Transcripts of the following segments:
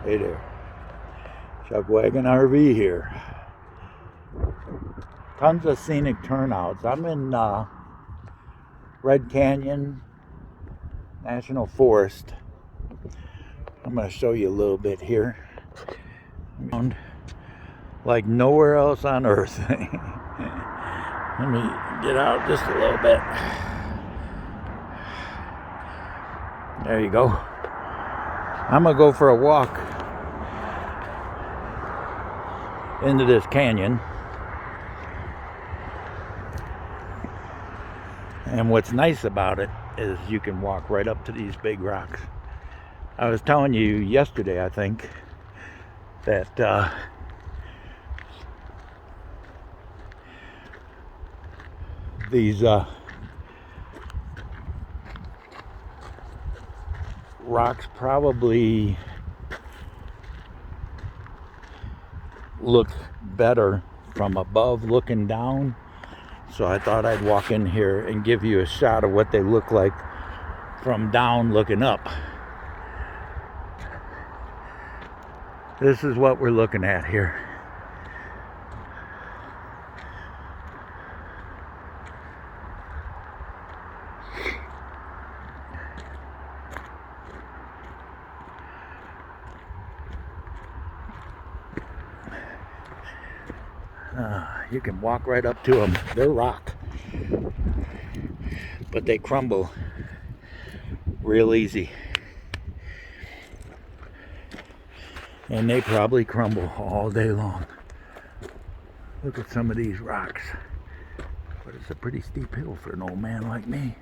Hey there, Chuck Wagon RV here. Tons of scenic turnouts. I'm in Red Canyon National Forest. I'm going to show you a little bit here. Like nowhere else on earth. Let me get out just a little bit. There you go. I'm going to go for a walk into this canyon. And what's nice about it is you can walk right up to these big rocks. I was telling you yesterday, I think, that these rocks probably look better from above looking down. So I thought I'd walk in here and give you a shot of what they look like from down looking up. This is what we're looking at here. You can walk right up to them. They're rock, but they crumble real easy. And they probably crumble all day long. Look at some of these rocks. But it's a pretty steep hill for an old man like me.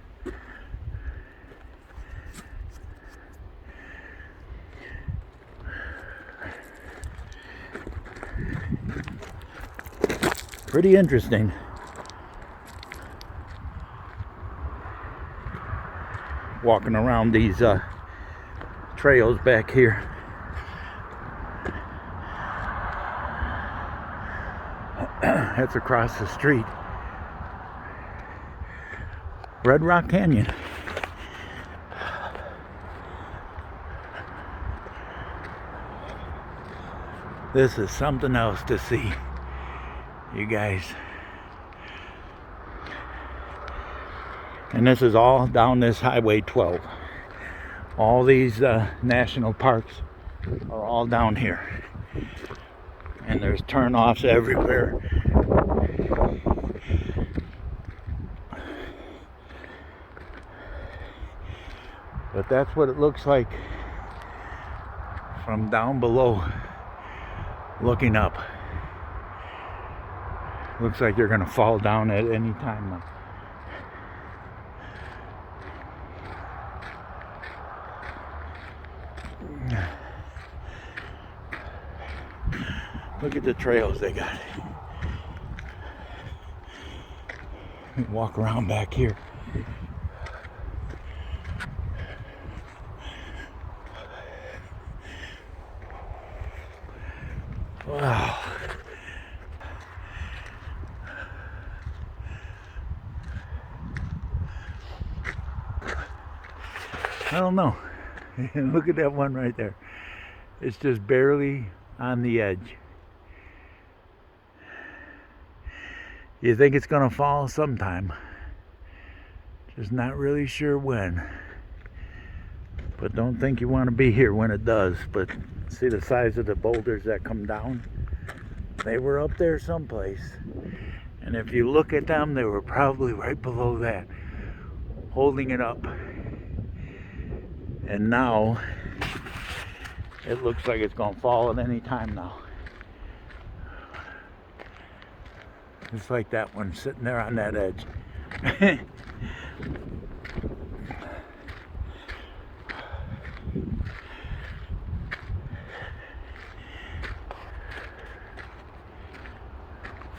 Pretty interesting. Walking around these trails back here. That's across the street. Red Rock Canyon. This is something else to see, you guys. And this is all down this Highway 12. All these national parks are all down here. And there's turnoffs everywhere. But that's what it looks like from down below looking up. Looks like you're gonna fall down at any time now. Look at the trails they got. Walk around back here. Wow. I don't know. Look at that one right there. It's just barely on the edge. You think it's gonna fall sometime. Just not really sure when. But don't think you want to be here when it does. But see the size of the boulders that come down? They were up there someplace. And if you look at them, they were probably right below that, holding it up. And now, it looks like it's gonna fall at any time now. Just like that one sitting there on that edge.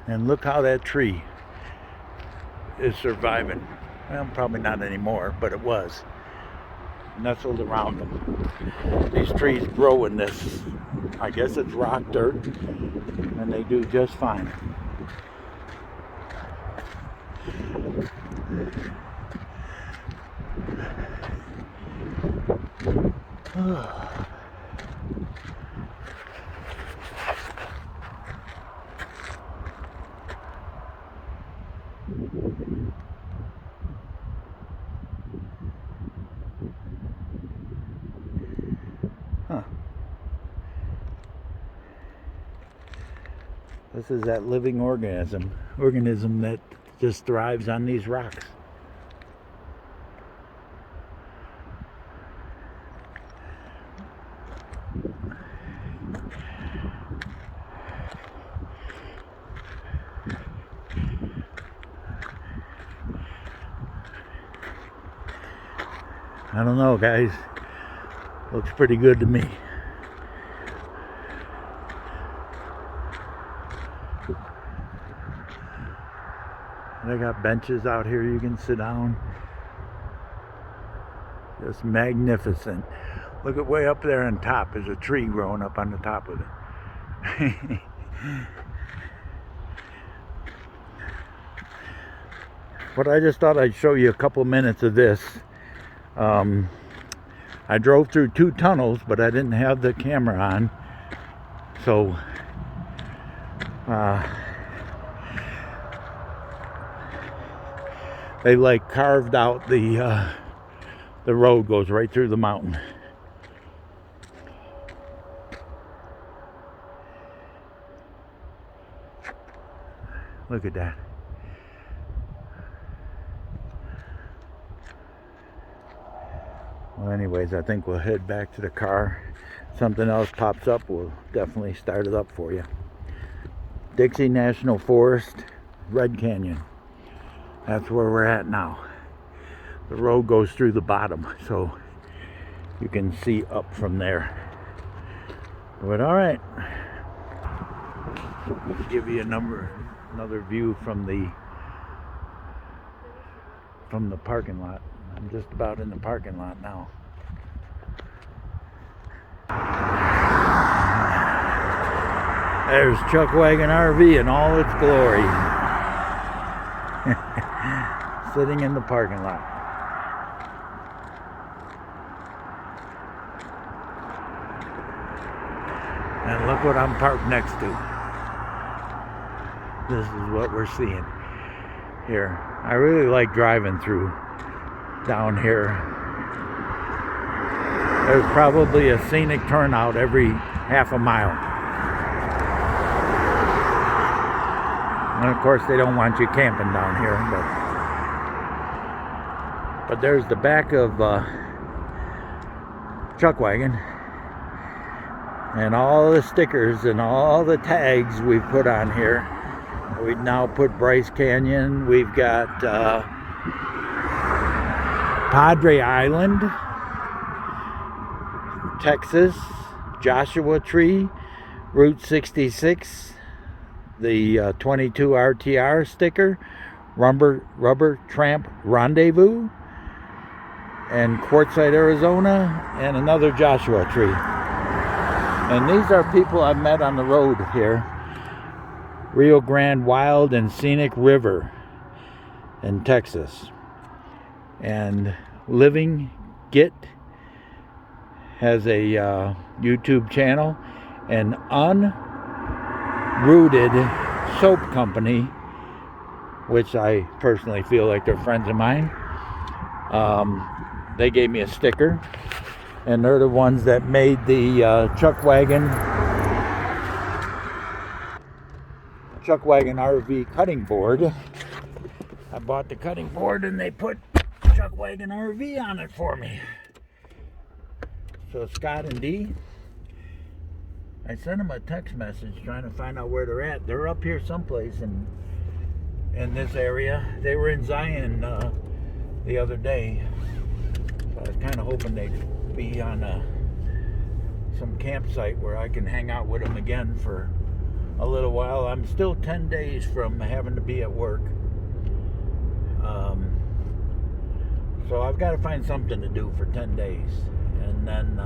And look how that tree is surviving. Well, probably not anymore, but it was. Nestled around them. These trees grow in this, I guess it's rock dirt, and they do just fine. This is that living organism that just thrives on these rocks. I don't know, guys. Looks pretty good to me. They got benches out here you can sit down. Just magnificent. Look at way up there on top. There's a tree growing up on the top of it. But I just thought I'd show you a couple minutes of this. I drove through 2 tunnels, but I didn't have the camera on. So they like carved out the road goes right through the mountain. Look at that. Well, anyways, I think we'll head back to the car. Something else pops up, we'll definitely start it up for you. Dixie National Forest, Red Canyon. That's where we're at now. The road goes through the bottom, so you can see up from there. But all right, give you another view from the parking lot. I'm just about in the parking lot now. There's Chuckwagon RV in all its glory. Sitting in the parking lot. And look what I'm parked next to. This is what we're seeing here. I really like driving through down here. There's probably a scenic turnout every half a mile. And of course they don't want you camping down here, but there's the back of Chuckwagon and all the stickers and all the tags we've put on here. We've now put Bryce Canyon, we've got Padre Island, Texas, Joshua Tree, Route 66, the 22 RTR sticker, Rubber Tramp Rendezvous, and Quartzsite, Arizona, and another Joshua Tree. And these are people I've met on the road here. Rio Grande Wild and Scenic River in Texas. And Living Git has a YouTube channel. And Unrooted Soap Company, which I personally feel like they're friends of mine. They gave me a sticker. And they're the ones that made the Chuckwagon RV cutting board. I bought the cutting board and they put Chuckwagon RV on it for me. So Scott and Dee, I sent them a text message trying to find out where they're at. They're up here someplace in this area. They were in Zion the other day. So I was kind of hoping they'd be on some campsite where I can hang out with them again for a little while. I'm still 10 days from having to be at work. So I've got to find something to do for 10 days. And then,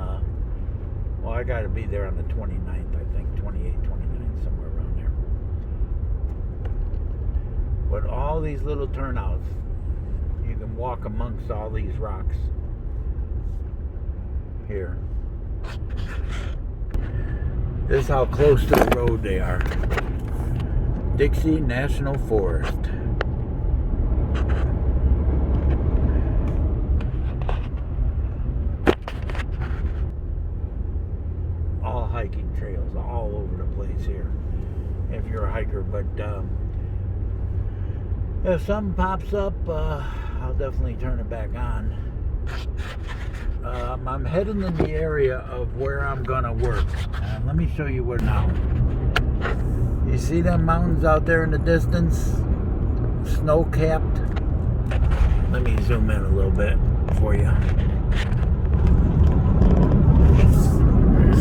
well, I got to be there on the 29th, I think, 28, 29, somewhere around there. But all these little turnouts, you can walk amongst all these rocks here. This is how close to the road they are. Dixie National Forest. All hiking trails all over the place here. if you're a hiker. But if something pops up, I'll definitely turn it back on. I'm heading in the area of where I'm gonna work. Let me show you where now. You see them mountains out there in the distance? Snow-capped. Let me zoom in a little bit for you.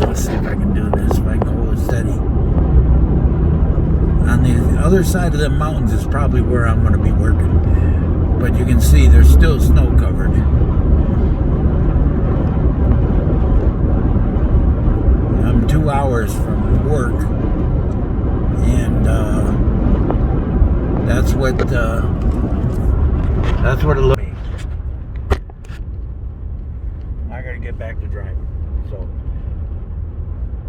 Let's see if I can do this, if I can hold it steady. On the other side of the mountains is probably where I'm going to be working. But you can see there's still snow covered. I'm 2 hours from work, and that's what it looks like. I gotta get back to driving. So